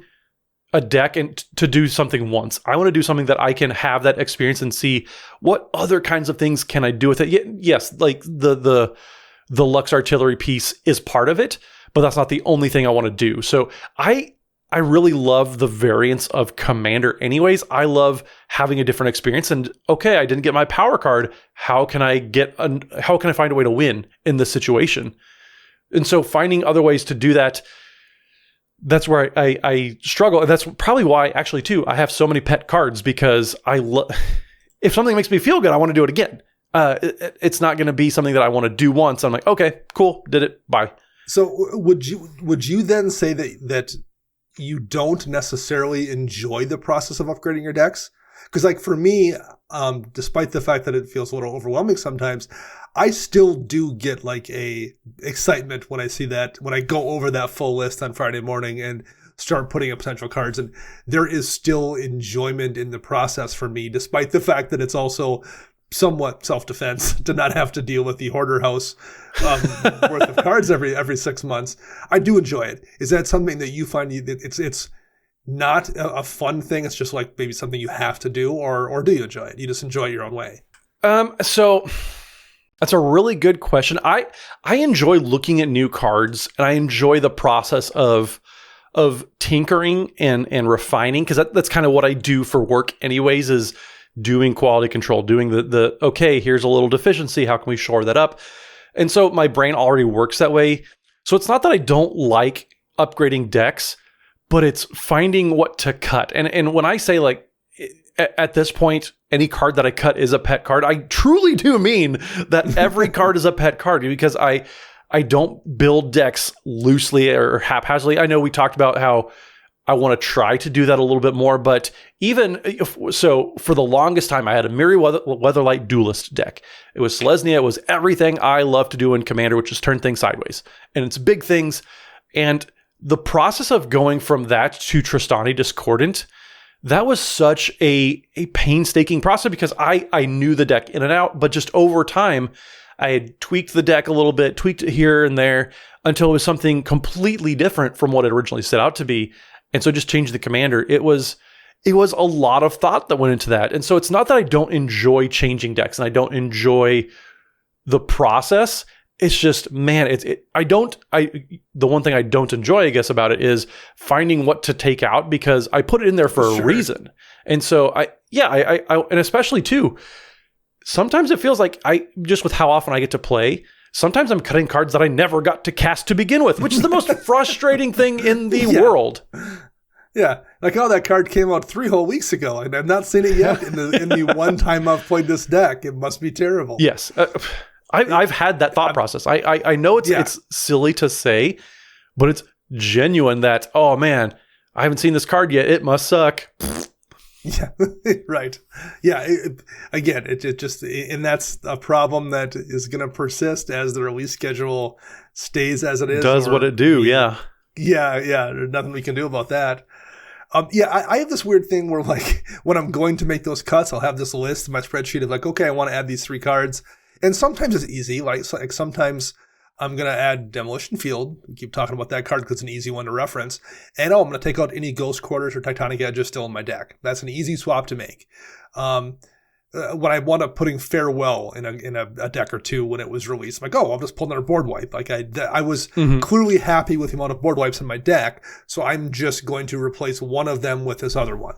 a deck and to do something once. I want to do something that I can have that experience and see what other kinds of things can I do with it. Yes, like the Lux Artillery piece is part of it, but that's not the only thing I want to do. So I really love the variance of Commander anyways. I love having a different experience, and okay, I didn't get my power card. How can I find a way to win in this situation? And so finding other ways to do that, that's where I struggle. And that's probably why, actually, too, I have so many pet cards, because if something makes me feel good, I want to do it again. It's not going to be something that I want to do once. I'm like, okay, cool, did it, bye. So would you then say that you don't necessarily enjoy the process of upgrading your decks? Because like for me, despite the fact that it feels a little overwhelming sometimes, I still do get like a excitement when I see that, when I go over that full list on Friday morning and start putting up potential cards. And there is still enjoyment in the process for me, despite the fact that it's also somewhat self-defense to not have to deal with the hoarder house worth of cards every 6 months. I do enjoy it. Is that something that you find it's not a fun thing? It's just like maybe something you have to do, or do you enjoy it? You just enjoy it your own way? So that's a really good question. I enjoy looking at new cards, and I enjoy the process of tinkering and refining, because that's kind of what I do for work anyways, is doing quality control, doing the okay, here's a little deficiency, how can we shore that up? And so my brain already works that way. So it's not that I don't like upgrading decks, but it's finding what to cut. And when I say like, at this point, any card that I cut is a pet card, I truly do mean that every card is a pet card, because I don't build decks loosely or haphazardly. I know we talked about how I want to try to do that a little bit more, but so for the longest time, I had a Mirri Weatherlight Duelist deck. It was Selesnya. It was everything I love to do in Commander, which is turn things sideways. And it's big things. And the process of going from that to Tristani Discordant, that was such a painstaking process, because I knew the deck in and out, but just over time, I had tweaked the deck a little bit, tweaked it here and there, until it was something completely different from what it originally set out to be. And so just changed the commander. It was a lot of thought that went into that. And so it's not that I don't enjoy changing decks and I don't enjoy the process. It's just, man, the one thing I don't enjoy, I guess, about it is finding what to take out, because I put it in there for a reason. And so I and especially too, sometimes it feels like just with how often I get to play, sometimes I'm cutting cards that I never got to cast to begin with, which is the most frustrating thing in the world. Yeah, like, oh, that card came out 3 whole weeks ago, and I've not seen it yet in the one time I've played this deck. It must be terrible. Yes, I've had that thought process. I know it's silly to say, but it's genuine that, oh man, I haven't seen this card yet. It must suck. Yeah, right. Yeah, it just, and that's a problem that is going to persist as the release schedule stays as it is. Does what it do, yeah. Yeah, there's nothing we can do about that. I have this weird thing where, like, when I'm going to make those cuts, I'll have this list in my spreadsheet of like, okay, I want to add these 3 cards. And sometimes it's easy. Like sometimes I'm going to add Demolition Field. We keep talking about that card because it's an easy one to reference. And I'm going to take out any Ghost Quarters or Titanic Edges still in my deck. That's an easy swap to make. When I wound up putting Farewell in a deck or two when it was released, I'm like, oh, I'll just pull another board wipe. Like I was clearly happy with the amount of board wipes in my deck, so I'm just going to replace one of them with this other one.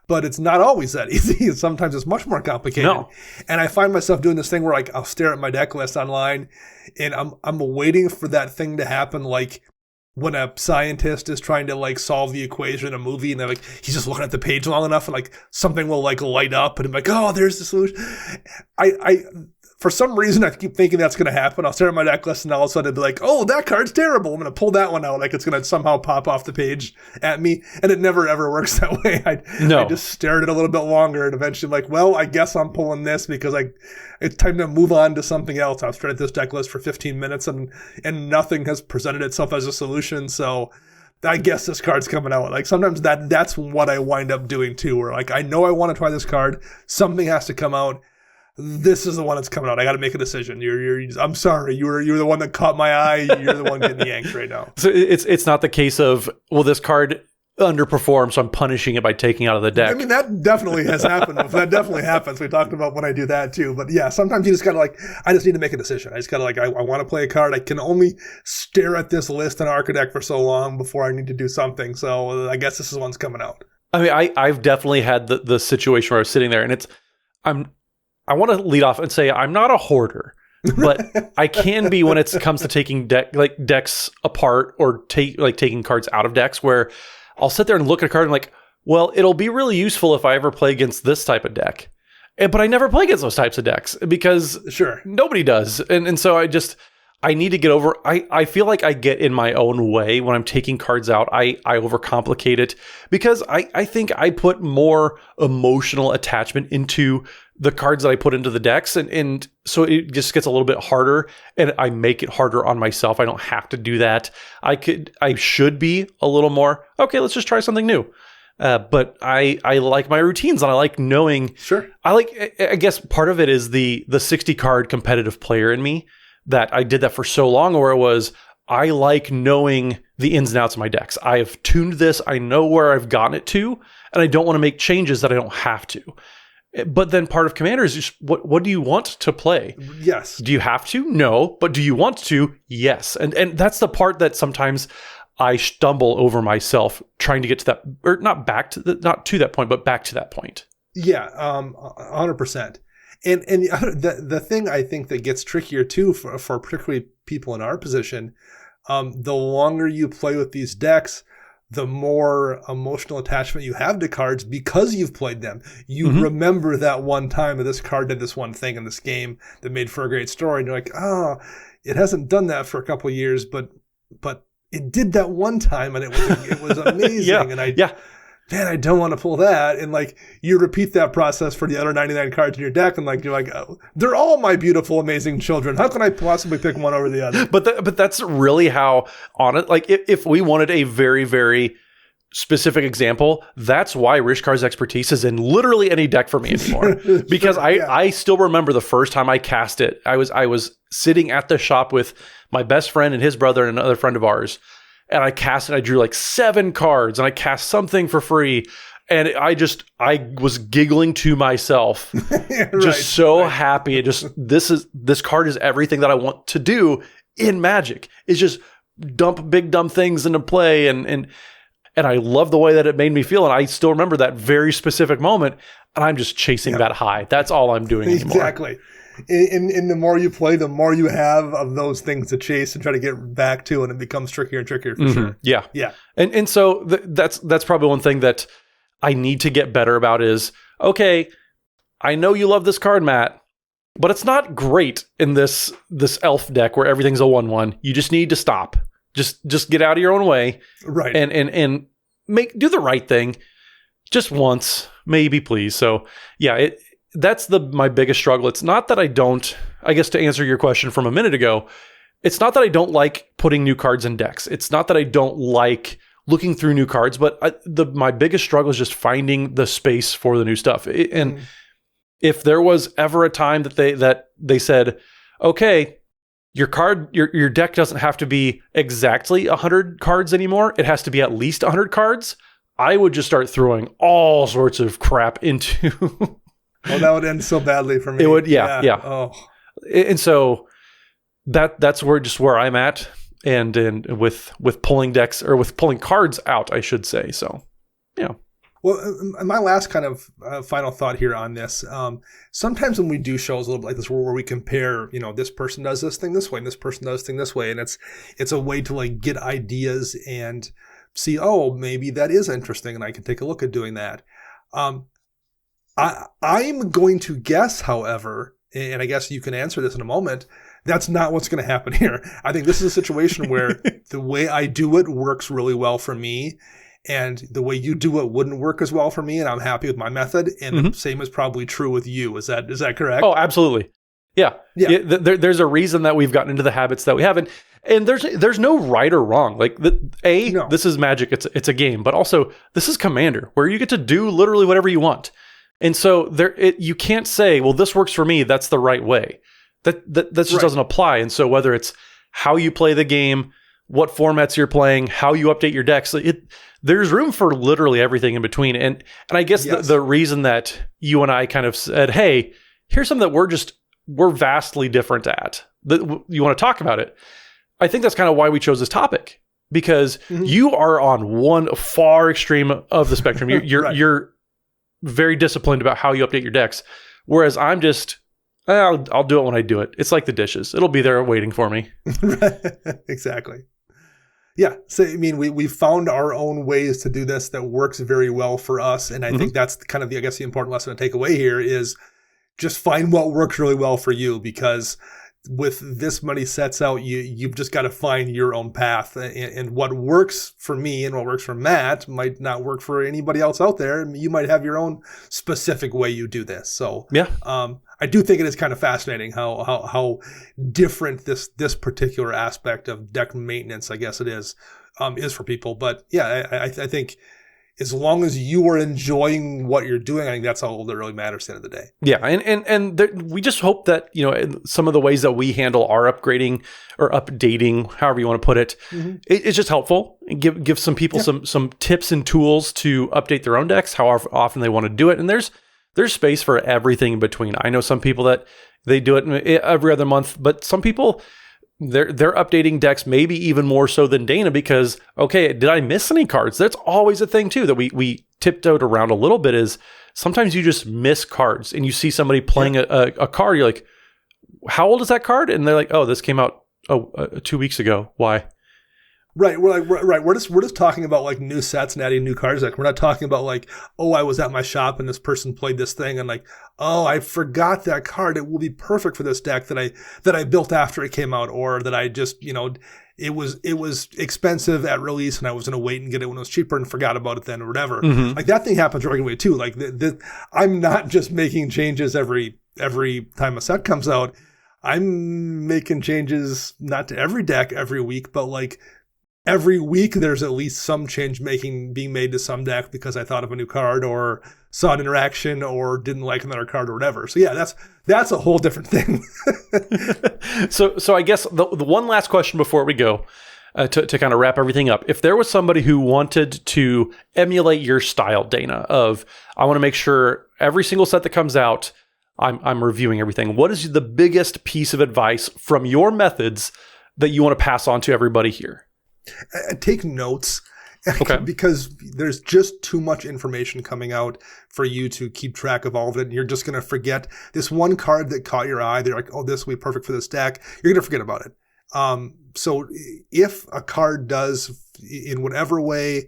But it's not always that easy. Sometimes it's much more complicated. No. And I find myself doing this thing where, like, I'll stare at my deck list online, and I'm waiting for that thing to happen, like when a scientist is trying to, like, solve the equation in a movie, and they're like, he's just looking at the page long enough, and like something will like light up, and I'm like, oh, there's the solution. I for some reason, I keep thinking that's going to happen. I'll stare at my deck list, and all of a sudden, I'll be like, oh, that card's terrible. I'm going to pull that one out. Like, it's going to somehow pop off the page at me. And it never, ever works that way. I just stare at it a little bit longer, and eventually, I'm like, well, I guess I'm pulling this because it's time to move on to something else. I've stared at this deck list for 15 minutes, and nothing has presented itself as a solution. So I guess this card's coming out. Like, sometimes that's what I wind up doing, too, where, like, I know I want to try this card. Something has to come out. This is the one that's coming out. I got to make a decision. I'm sorry. You're the one that caught my eye. You're the one getting yanked right now. So it's not the case of, well, this card underperformed, so I'm punishing it by taking out of the deck. I mean, that definitely has happened. That definitely happens. We talked about when I do that too. But yeah, sometimes you just gotta I just need to make a decision. I just gotta I want to play a card. I can only stare at this list in Architect for so long before I need to do something. So I guess this is one's coming out. I mean, I've definitely had the situation where I was sitting there, and I want to lead off and say I'm not a hoarder. But I can be when it comes to taking decks apart or taking cards out of decks, where I'll sit there and look at a card and well, it'll be really useful if I ever play against this type of deck. But I never play against those types of decks because nobody does. And so I need to get over. I feel like I get in my own way when I'm taking cards out. I overcomplicate it because I think I put more emotional attachment into the cards that I put into the decks. And so it just gets a little bit harder, and I make it harder on myself. I don't have to do that. I should be a little more, okay, let's just try something new. But I like my routines, and I like knowing. Sure. I guess part of it is the 60 card competitive player in me, that I did that for so long, where it was, I like knowing the ins and outs of my decks. I have tuned this. I know where I've gotten it to, and I don't want to make changes that I don't have to. But then part of Commander is just, what do you want to play? Yes. Do you have to? No. But do you want to? Yes. And that's the part that sometimes I stumble over myself trying to get to that, or not to that point, but back to that point. Yeah, 100%. And the thing I think that gets trickier too for particularly people in our position, the longer you play with these decks, the more emotional attachment you have to cards because you've played them. You remember that one time that this card did this one thing in this game that made for a great story. And you're like, oh, it hasn't done that for a couple of years, but it did that one time and it was amazing. Man, I don't want to pull that. And you repeat that process for the other 99 cards in your deck, and you're like, oh, they're all my beautiful, amazing children. How can I possibly pick one over the other? But that's really how on it. If we wanted a very, very specific example, that's why Rishkar's expertise is in literally any deck for me anymore. Because I still remember the first time I cast it. I was sitting at the shop with my best friend and his brother and another friend of ours. And I cast it. I drew 7 cards, and I cast something for free. And I was giggling to myself, just happy. This card is everything that I want to do in Magic. It's just dump big dumb things into play, and I love the way that it made me feel. And I still remember that very specific moment. And I'm just chasing that high. That's all I'm doing anymore. Exactly. And the more you play, the more you have of those things to chase and try to get back to, and it becomes trickier and trickier for sure. Yeah. Yeah. And so that's probably one thing that I need to get better about is, okay, I know you love this card, Matt, but it's not great in this elf deck where everything's a 1/1. You just need to stop. Just get out of your own way. Right. And do the right thing just once, maybe, please. So yeah, that's my biggest struggle. It's not that I don't, I guess to answer your question from a minute ago, it's not that I don't like putting new cards in decks. It's not that I don't like looking through new cards, but my biggest struggle is just finding the space for the new stuff. And if there was ever a time that they said, okay, your deck doesn't have to be exactly 100 cards anymore, it has to be at least 100 cards, I would just start throwing all sorts of crap into... Oh, that would end so badly for me. It would, yeah. Oh, and so that's where I'm at, and with pulling decks, or with pulling cards out, I should say. So, yeah. Well, my last kind of final thought here on this. Sometimes when we do shows a little bit like this, where we compare, this person does this thing this way, and this person does this thing this way, and it's a way to get ideas and see, oh, maybe that is interesting, and I can take a look at doing that. I'm going to guess, however, and I guess you can answer this in a moment, that's not what's going to happen here. I think this is a situation where the way I do it works really well for me, and the way you do it wouldn't work as well for me, and I'm happy with my method, and the same is probably true with you. Is that correct? Oh, absolutely. Yeah. There's a reason that we've gotten into the habits that we have, and there's no right or wrong. This is Magic. It's a game, but also this is Commander, where you get to do literally whatever you want. And so you can't say, well, this works for me, that's the right way. That just doesn't apply. And so whether it's how you play the game, what formats you're playing, how you update your decks. There's room for literally everything in between. And I guess the reason that you and I kind of said, hey, here's something that we're vastly different at, that you want to talk about it. I think that's kind of why we chose this topic, because you are on one far extreme of the spectrum. You're very disciplined about how you update your decks, whereas I'm just, I'll do it when I do it. It's like the dishes. It'll be there waiting for me. Exactly. Yeah. So, I mean, we've found our own ways to do this that works very well for us. And I think that's kind of the important lesson to take away here is just find what works really well for you, because with this many sets out, you've just got to find your own path, and what works for me and what works for Matt might not work for anybody else out there. You might have your own specific way you do this. So yeah, I do think it is kind of fascinating how different this particular aspect of deck maintenance, I guess it is for people. But yeah, I think as long as you are enjoying what you're doing, I think that's all that really matters at the end of the day. Yeah, and we just hope that, some of the ways that we handle our upgrading or updating, however you want to put it, it's just helpful and give some people some tips and tools to update their own decks, however often they want to do it. And there's space for everything in between. I know some people that they do it every other month, but some people, they're updating decks maybe even more so than Dana, because, okay, did I miss any cards? That's always a thing too that we tiptoed around a little bit, is sometimes you just miss cards and you see somebody playing a card. You're like, how old is that card? And they're like, oh, this came out 2 weeks ago. Why? Right. We're just talking about like new sets and adding new cards. Like, we're not talking about like, oh, I was at my shop and this person played this thing and like, oh, I forgot that card. It will be perfect for this deck that I built after it came out, or that I just, it was expensive at release and I was going to wait and get it when it was cheaper and forgot about it then, or whatever. Like, that thing happens regularly too. Like, I'm not just making changes every time a set comes out. I'm making changes not to every deck every week, but like every week there's at least some change being made to some deck because I thought of a new card or saw an interaction or didn't like another card or whatever. So yeah, that's a whole different thing. So I guess the one last question before we go, to kind of wrap everything up. If there was somebody who wanted to emulate your style, Dana, of I want to make sure every single set that comes out, I'm reviewing everything. What is the biggest piece of advice from your methods that you want to pass on to everybody here? Take notes. Okay. Because there's just too much information coming out for you to keep track of all of it. And you're just going to forget this one card that caught your eye. They're like, oh, this will be perfect for this deck. You're going to forget about it. So if a card does in whatever way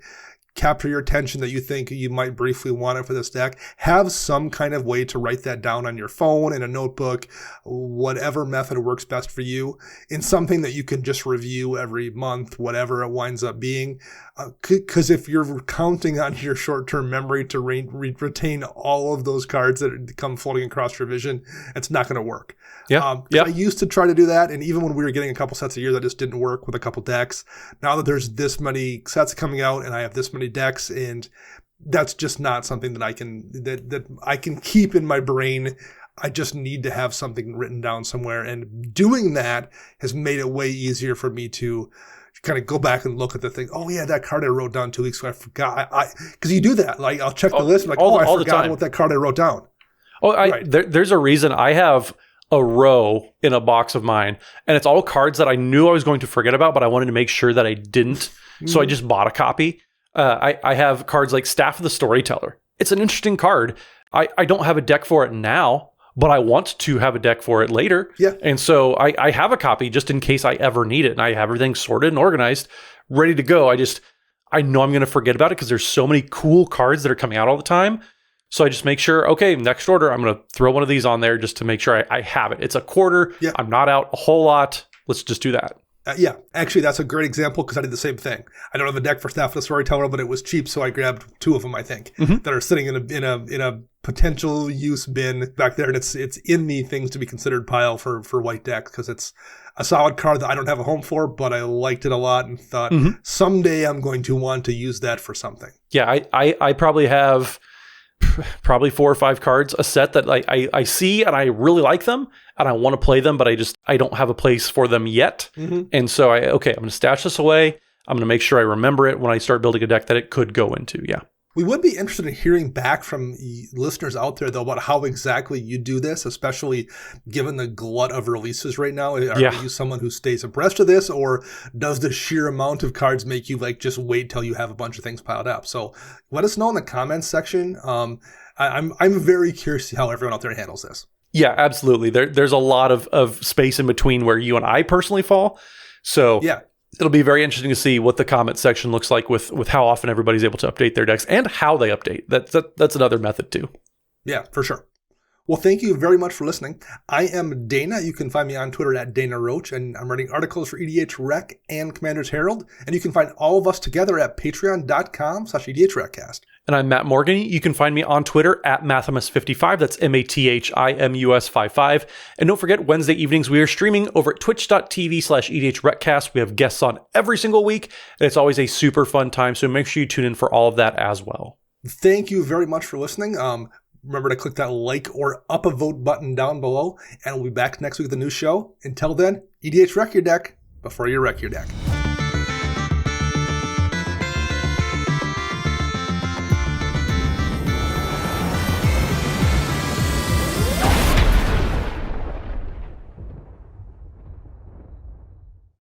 capture your attention that you think you might briefly want it for this deck, have some kind of way to write that down on your phone, in a notebook, whatever method works best for you, in something that you can just review every month, whatever it winds up being. Because if you're counting on your short-term memory to retain all of those cards that come floating across your vision, it's not going to work. I used to try to do that, and even when we were getting a couple sets a year, that just didn't work with a couple decks. Now that there's this many sets coming out and I have this many decks, and that's just not something that I can keep in my brain. I just need to have something written down somewhere, and doing that has made it way easier for me to kind of go back and look at the thing. Oh yeah, that card I wrote down 2 weeks ago, I forgot. Because you do that. Like, I'll check the list. Like, I forgot about that card I wrote down. Oh, there's a reason I have a row in a box of mine, and it's all cards that I knew I was going to forget about, but I wanted to make sure that I didn't. So I just bought a copy. I have cards like Staff of the Storyteller. It's an interesting card. I don't have a deck for it now, but I want to have a deck for it later. Yeah. And so I have a copy just in case I ever need it, and I have everything sorted and organized, ready to go. I know I'm going to forget about it because there's so many cool cards that are coming out all the time. So I just make sure, okay, next order, I'm going to throw one of these on there just to make sure I have it. It's a quarter. Yeah. I'm not out a whole lot. Let's just do that. Yeah, actually, that's a great example because I did the same thing. I don't have a deck for Staff of the Storyteller, but it was cheap, so I grabbed 2 of them, I think, that are sitting in a potential use bin back there, and it's in the things to be considered pile for white deck because it's a solid card that I don't have a home for, but I liked it a lot and thought someday I'm going to want to use that for something. Yeah, I probably have probably 4 or 5 cards a set that I see and I really like them and I want to play them, but I don't have a place for them yet. And so I'm going to stash this away. I'm going to make sure I remember it when I start building a deck that it could go into. Yeah. We would be interested in hearing back from listeners out there, though, about how exactly you do this, especially given the glut of releases right now. Are you someone who stays abreast of this, or does the sheer amount of cards make you just wait till you have a bunch of things piled up? So let us know in the comments section. I'm very curious to see how everyone out there handles this. Yeah, absolutely. There's a lot of space in between where you and I personally fall. So yeah. It'll be very interesting to see what the comment section looks like with how often everybody's able to update their decks and how they update. That's another method too. Yeah, for sure. Well, thank you very much for listening. I am Dana. You can find me on Twitter at Dana Roach, and I'm writing articles for EDHREC and Commander's Herald. And you can find all of us together at patreon.com/EDHRECast. And I'm Matt Morgan. You can find me on Twitter at Mathimus55. That's MATHIMUS55. And don't forget, Wednesday evenings, we are streaming over at twitch.tv/EDHRECast. We have guests on every single week. And it's always a super fun time. So make sure you tune in for all of that as well. Thank you very much for listening. Remember to click that like or up a vote button down below. And we'll be back next week with a new show. Until then, EDHREC your deck before you wreck your deck.